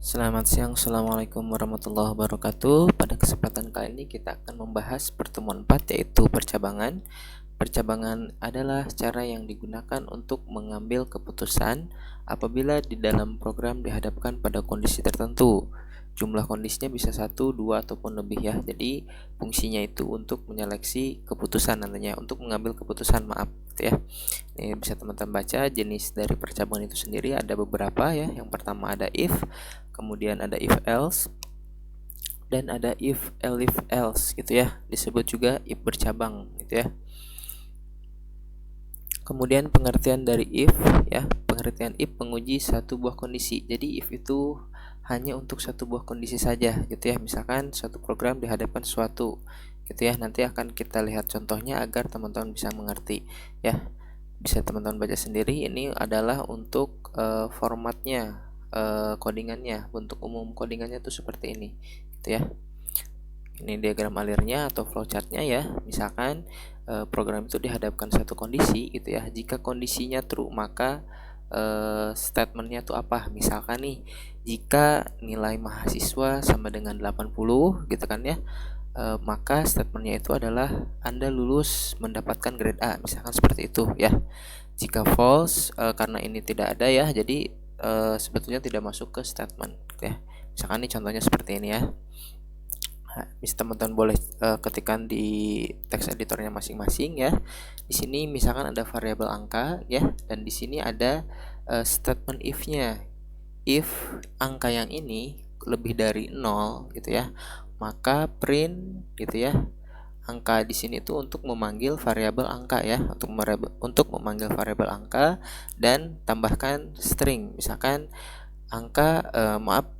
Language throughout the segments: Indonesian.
Selamat siang, Assalamualaikum warahmatullahi wabarakatuh. Pada kesempatan kali ini kita akan membahas pertemuan 4, yaitu percabangan. Percabangan adalah cara yang digunakan untuk mengambil keputusan apabila di dalam program dihadapkan pada kondisi tertentu. Jumlah kondisinya bisa 1, 2, ataupun lebih ya. Jadi fungsinya itu untuk menyeleksi keputusan nantinya, untuk mengambil keputusan, maaf gitu ya. Ini bisa teman-teman baca jenis dari percabangan itu sendiri ada beberapa ya. Yang pertama ada if, kemudian ada if else, dan ada if else gitu ya. Disebut juga if bercabang gitu ya. Kemudian pengertian dari if ya, pengertian if menguji satu buah kondisi. Jadi if itu hanya untuk satu buah kondisi saja gitu ya. Misalkan suatu program dihadapkan sesuatu gitu ya. Nanti akan kita lihat contohnya agar teman-teman bisa mengerti ya. Bisa teman-teman baca sendiri. Ini adalah untuk formatnya, codingannya. Bentuk umum codingannya tuh seperti ini gitu ya. Ini diagram alirnya atau flowchartnya ya. Misalkan program itu dihadapkan satu kondisi gitu ya. Jika kondisinya true, maka statementnya tuh apa? Misalkan nih, jika nilai mahasiswa sama dengan 80 gitu kan ya, maka statementnya itu adalah Anda lulus mendapatkan grade A, misalkan seperti itu ya. Jika false, karena ini tidak ada ya, jadi sebetulnya tidak masuk ke statement ya. Misalkan nih contohnya seperti ini ya. Bisa teman-teman boleh ketikkan di text editornya masing-masing ya. Di sini misalkan ada variabel angka ya, dan di sini ada statement if-nya. If angka yang ini lebih dari 0 gitu ya, maka print gitu ya. Angka di sini itu untuk memanggil variabel angka ya, untuk memanggil variabel angka dan tambahkan string. Misalkan angka 5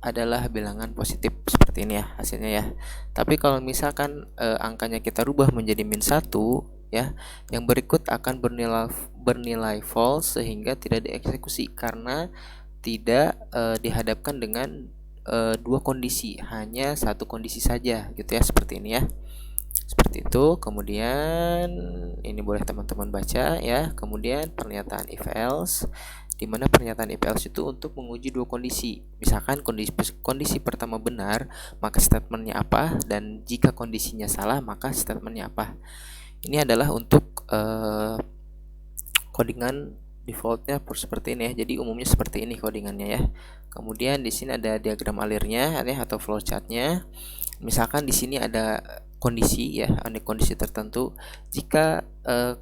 adalah bilangan positif, seperti ini ya hasilnya ya. Tapi kalau misalkan angkanya kita rubah menjadi -1 ya, yang berikut akan bernilai false sehingga tidak dieksekusi karena tidak dihadapkan dengan dua kondisi, hanya satu kondisi saja gitu ya, seperti ini ya. Seperti itu. Kemudian ini boleh teman-teman baca ya. Kemudian pernyataan if else, di mana pernyataan if else itu untuk menguji dua kondisi. Misalkan kondisi pertama benar, maka statementnya apa, dan jika kondisinya salah, maka statementnya apa. Ini adalah untuk codingan defaultnya seperti ini ya. Jadi umumnya seperti ini codingannya ya. Kemudian di sini ada diagram alirnya ya, atau flowchartnya. Misalkan di sini ada kondisi ya, ada kondisi tertentu. Jika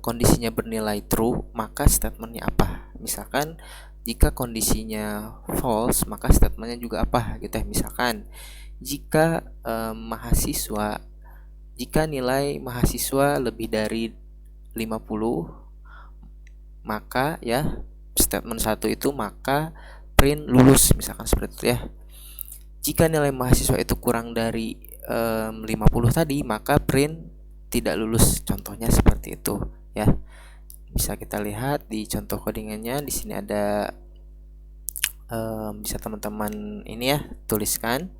kondisinya bernilai true, maka statementnya apa? Misalkan jika kondisinya false, maka statementnya juga apa gitu ya. Misalkan jika jika nilai mahasiswa lebih dari 50, maka ya statement 1 itu maka print lulus, misalkan seperti itu ya. Jika nilai mahasiswa itu kurang dari 50 tadi, maka print tidak lulus. Contohnya seperti itu ya. Bisa kita lihat di contoh codingannya. Di sini ada bisa teman-teman ini ya tuliskan.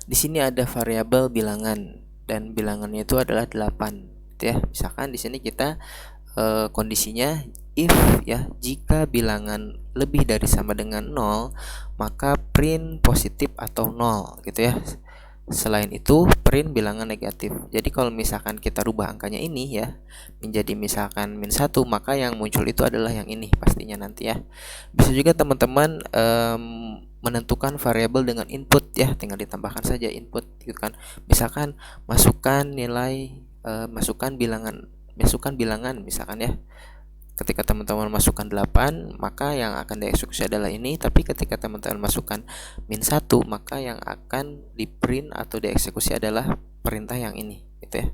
Di sini ada variabel bilangan dan bilangannya itu adalah 8 ya. Misalkan di sini kita kondisinya if ya, jika bilangan lebih dari sama dengan 0, maka print positif atau 0 gitu ya. Selain itu print bilangan negatif. Jadi kalau misalkan kita rubah angkanya ini ya menjadi misalkan -1, maka yang muncul itu adalah yang ini pastinya nanti ya. Bisa juga teman-teman menentukan variabel dengan input ya, tinggal ditambahkan saja input gitu kan. Misalkan masukkan bilangan misalkan ya. Ketika teman-teman masukkan 8, maka yang akan dieksekusi adalah ini. Tapi ketika teman-teman masukkan -1, maka yang akan di print atau dieksekusi adalah perintah yang ini gitu ya.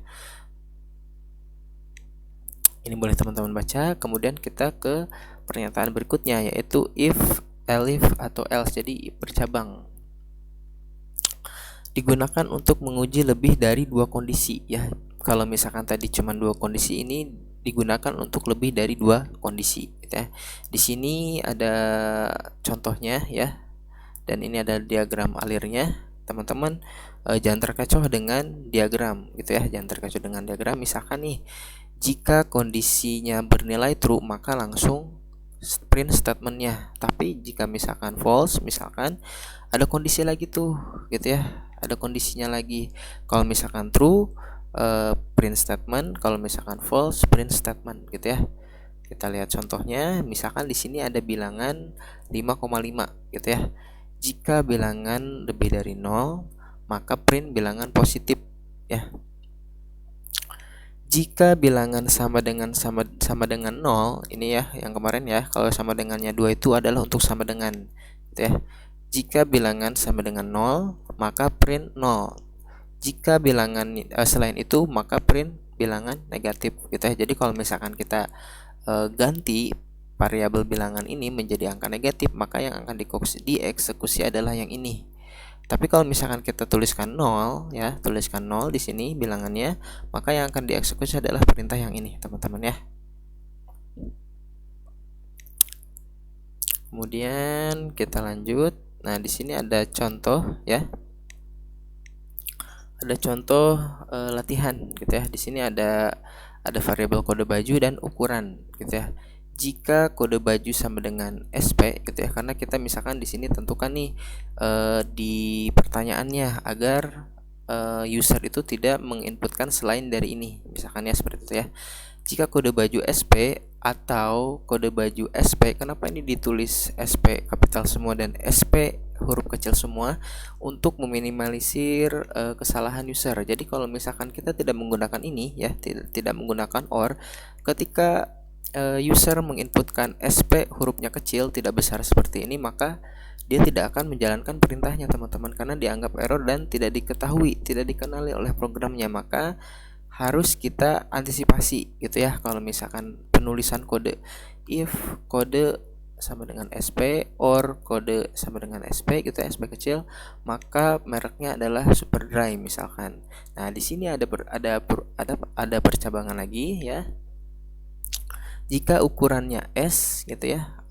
Ini boleh teman-teman baca. Kemudian kita ke pernyataan berikutnya, yaitu if, elif atau else. Jadi bercabang, digunakan untuk menguji lebih dari dua kondisi ya. Kalau misalkan tadi cuma dua kondisi, ini digunakan untuk lebih dari dua kondisi gitu ya. Di sini ada contohnya ya, dan ini ada diagram alirnya. Teman-teman jangan terkecoh dengan diagram gitu ya, jangan terkecoh dengan diagram. Misalkan nih, jika kondisinya bernilai true, maka langsung print statementnya. Tapi jika misalkan false, misalkan ada kondisi lagi tuh gitu ya, ada kondisinya lagi. Kalau misalkan true, print statement, kalau misalkan false, print statement gitu ya. Kita lihat contohnya, misalkan di sini ada bilangan 5,5 gitu ya. Jika bilangan lebih dari 0, maka print bilangan positif ya. Jika bilangan sama dengan 0, ini ya yang kemarin ya, kalau sama dengannya 2 itu adalah untuk sama dengan gitu ya. Jika bilangan sama dengan 0, maka print 0. Jika bilangan selain itu, maka print bilangan negatif gitu ya. Jadi kalau misalkan kita ganti variabel bilangan ini menjadi angka negatif, maka yang akan dieksekusi adalah yang ini. Tapi kalau misalkan kita tuliskan 0 ya, tuliskan 0 di sini bilangannya, maka yang akan dieksekusi adalah perintah yang ini, teman-teman ya. Kemudian kita lanjut. Nah, di sini ada contoh ya. Ada contoh latihan gitu ya. Di sini ada variabel kode baju dan ukuran gitu ya. Jika kode baju sama dengan SP gitu ya, karena kita misalkan di sini tentukan nih di pertanyaannya agar user itu tidak menginputkan selain dari ini, misalkan ya seperti itu ya. Jika kode baju SP atau kode baju SP, kenapa ini ditulis SP kapital semua dan SP huruf kecil semua? Untuk meminimalisir kesalahan user. Jadi kalau misalkan kita tidak menggunakan ini ya, tidak menggunakan OR, ketika user menginputkan SP hurufnya kecil tidak besar seperti ini, maka dia tidak akan menjalankan perintahnya, teman-teman, karena dianggap error dan tidak diketahui, tidak dikenali oleh programnya. Maka harus kita antisipasi gitu ya. Kalau misalkan penulisan kode, if kode sama dengan SP or kode sama dengan SP gitu ya, SP kecil, maka mereknya adalah Superdry misalkan. Nah, di sini ada percabangan lagi ya. Jika ukurannya S gitu ya,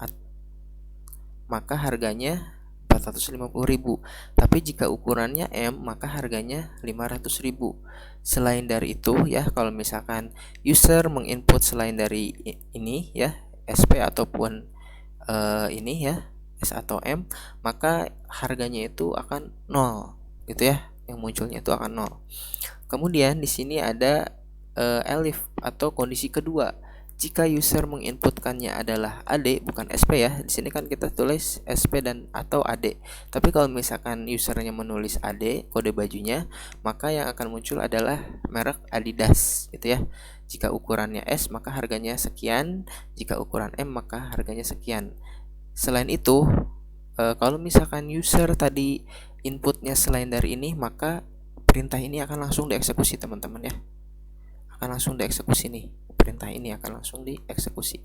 maka harganya 450.000. Tapi jika ukurannya M, maka harganya 500.000. Selain dari itu ya, kalau misalkan user menginput selain dari ini ya, SP ataupun ini ya, S atau M, maka harganya itu akan 0 gitu ya. Yang munculnya itu akan 0. Kemudian di sini ada elif atau kondisi kedua. Jika user menginputkannya adalah AD bukan SP ya. Di sini kan kita tulis SP dan atau AD. Tapi kalau misalkan usernya menulis AD kode bajunya, maka yang akan muncul adalah merek Adidas gitu ya. Jika ukurannya S maka harganya sekian, jika ukuran M maka harganya sekian. Selain itu, kalau misalkan user tadi inputnya selain dari ini, maka perintah ini akan langsung dieksekusi, teman-teman ya. Akan langsung dieksekusi nih. Perintah ini akan langsung dieksekusi.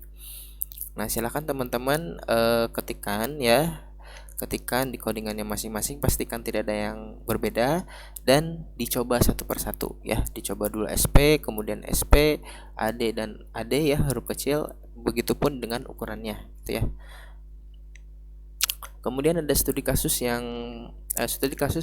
Nah, silakan teman-teman ketikkan ya. Ketikkan di codingannya masing-masing, pastikan tidak ada yang berbeda dan dicoba satu persatu ya. Dicoba dulu SP, kemudian SP, AD dan AD ya, huruf kecil, begitupun dengan ukurannya gitu ya. Kemudian ada studi kasus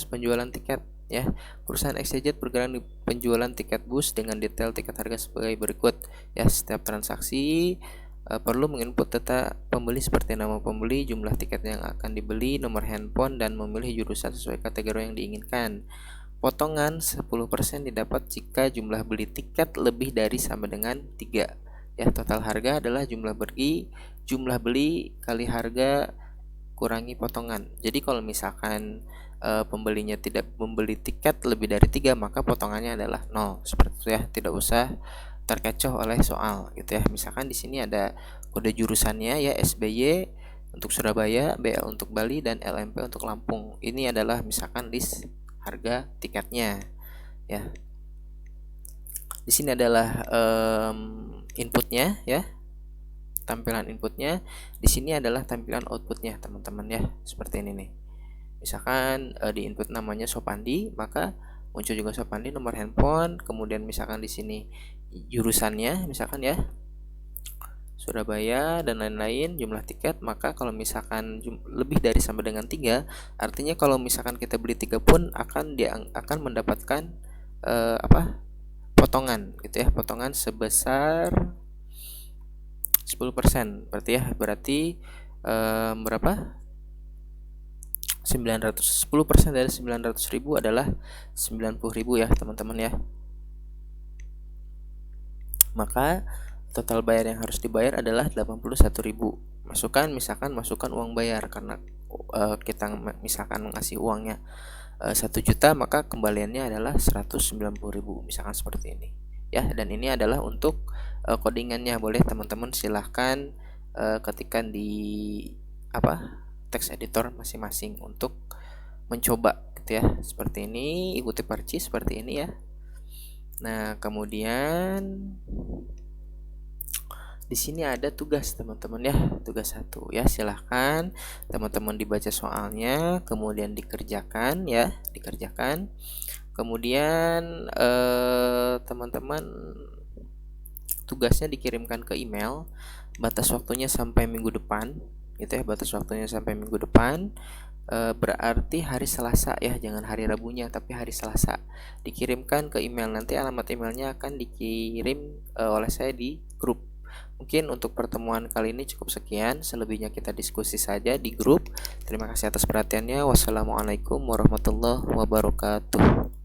penjualan tiket ya. Perusahaan XYZ bergerak di penjualan tiket bus dengan detail tiket harga sebagai berikut ya. Setiap transaksi perlu menginput data pembeli seperti nama pembeli, jumlah tiket yang akan dibeli, nomor handphone, dan memilih jurusan sesuai kategori yang diinginkan. Potongan 10% didapat jika jumlah beli tiket lebih dari sama dengan 3 ya. Total harga adalah jumlah beli kali harga kurangi potongan. Jadi kalau misalkan pembelinya tidak membeli tiket lebih dari 3, maka potongannya adalah 0. Seperti itu ya, tidak usah terkecoh oleh soal gitu ya. Misalkan di sini ada kode jurusannya ya, SBY untuk Surabaya, BL untuk Bali, dan LMP untuk Lampung. Ini adalah misalkan list harga tiketnya ya. Di sini adalah inputnya ya. Tampilan inputnya, di sini adalah tampilan outputnya, teman-teman ya, seperti ini nih. Misalkan di input namanya Sopandi, maka muncul juga Sopandi, nomor handphone, kemudian misalkan di sini jurusannya, misalkan ya Surabaya dan lain-lain, jumlah tiket. Maka kalau misalkan lebih dari sama dengan 3, artinya kalau misalkan kita beli 3 pun akan mendapatkan potongan gitu ya, potongan sebesar 10% 10%. Berarti ya, berapa? 900. 10% dari 900.000 adalah 90.000 ya, teman-teman ya. Maka total bayar yang harus dibayar adalah 81.000. Masukkan uang bayar karena kita misalkan ngasih uangnya 1 juta, maka kembaliannya adalah 190.000, misalkan seperti ini ya. Dan ini adalah untuk codingannya. Boleh teman-teman silahkan ketikkan di text editor masing-masing untuk mencoba gitu ya. Seperti ini, ikuti Parci seperti ini ya. Nah, kemudian di sini ada tugas teman-teman ya, tugas 1 ya. Silahkan teman-teman dibaca soalnya, kemudian dikerjakan ya, Kemudian teman-teman tugasnya dikirimkan ke email. Batas waktunya sampai minggu depan gitu ya, berarti hari Selasa ya, jangan hari Rabunya tapi hari Selasa. Dikirimkan ke email, nanti alamat emailnya akan dikirim oleh saya di grup. Mungkin untuk pertemuan kali ini cukup sekian, selebihnya kita diskusi saja di grup. Terima kasih atas perhatiannya. Wassalamualaikum warahmatullahi wabarakatuh.